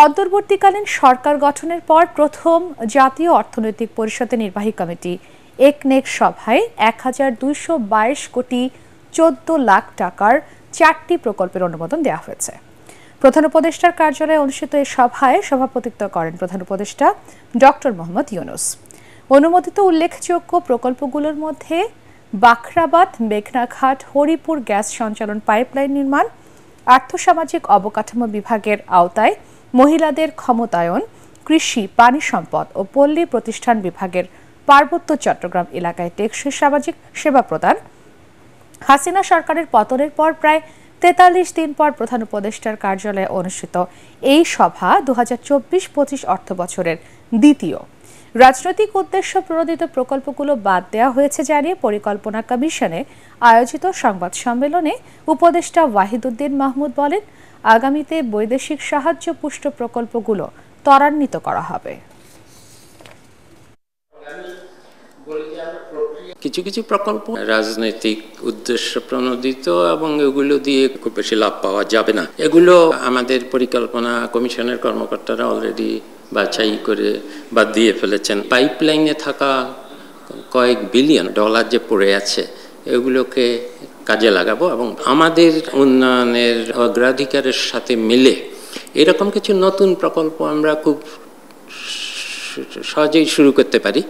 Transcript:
অন্তর্বর্তীকালীন সরকার গঠনের পর প্রথম জাতীয় অর্থনৈতিক পরিষদের নির্বাহী কমিটি একনেক সভায় ১,২২২ কোটি ১৪ লাখ টাকার ৪টি প্রকল্পের অনুমোদন দেওয়া হয়েছে। প্রধান উপদেষ্টার কার্যালয়ে অনুষ্ঠিত এই সভায় সভাপতিত্ব করেন প্রধান উপদেষ্টা ডক্টর মোহাম্মদ ইউনূস। অনুমোদিত উল্লেখযোগ্য প্রকল্পগুলোর মধ্যে বাখরাবাদ মেঘনাঘাট হরিপুর গ্যাস সঞ্চালন পাইপলাইন নির্মাণ, আর্থসামাজিক অবকাঠামো বিভাগের আওতায় মহিলাদের ক্ষমতায়ন, কৃষি, পানি সম্পদ ও পল্লী প্রতিষ্ঠান বিভাগের পার্বত্য চট্টগ্রাম এলাকায় টেকসই সামাজিক সেবা প্রদান। হাসিনা সরকারের পতনের পর প্রায় ৪৩ দিন পর প্রধান উপদেষ্টার কার্যালয়ে অনুষ্ঠিত এই সভা ২০২৪-২৫ অর্থবছরের দ্বিতীয়। রাজনৈতিক উদ্দেশ্য প্রণোদিত প্রকল্পগুলো বাদ দেওয়া হয়েছে জানিয়ে পরিকল্পনা কমিশনে আয়োজিত সংবাদ সম্মেলনে উপদেষ্টা ওয়াহিদুদ্দিন মাহমুদ বলেন, আগামীতে বৈদেশিক সাহায্য পুষ্ট প্রকল্পগুলো ত্বরান্বিত করা হবে। কিছু কিছু প্রকল্প রাজনৈতিক উদ্দেশ্য প্রণোদিত এবং এগুলো দিয়ে খুব বেশি লাভ পাওয়া যাবে না। এগুলো আমাদের পরিকল্পনা কমিশনের কর্মকর্তারা অলরেডি বাছাই করে বাদ দিয়ে ফেলেছেন। পাইপলাইনে থাকা কয়েক বিলিয়ন ডলার যে পড়ে আছে এগুলোকে কাজে লাগাবো এবং আমাদের উন্নয়নের অগ্রাধিকারের সাথে মিলে এরকম কিছু নতুন প্রকল্প আমরা খুব সহজেই শুরু করতে পারি।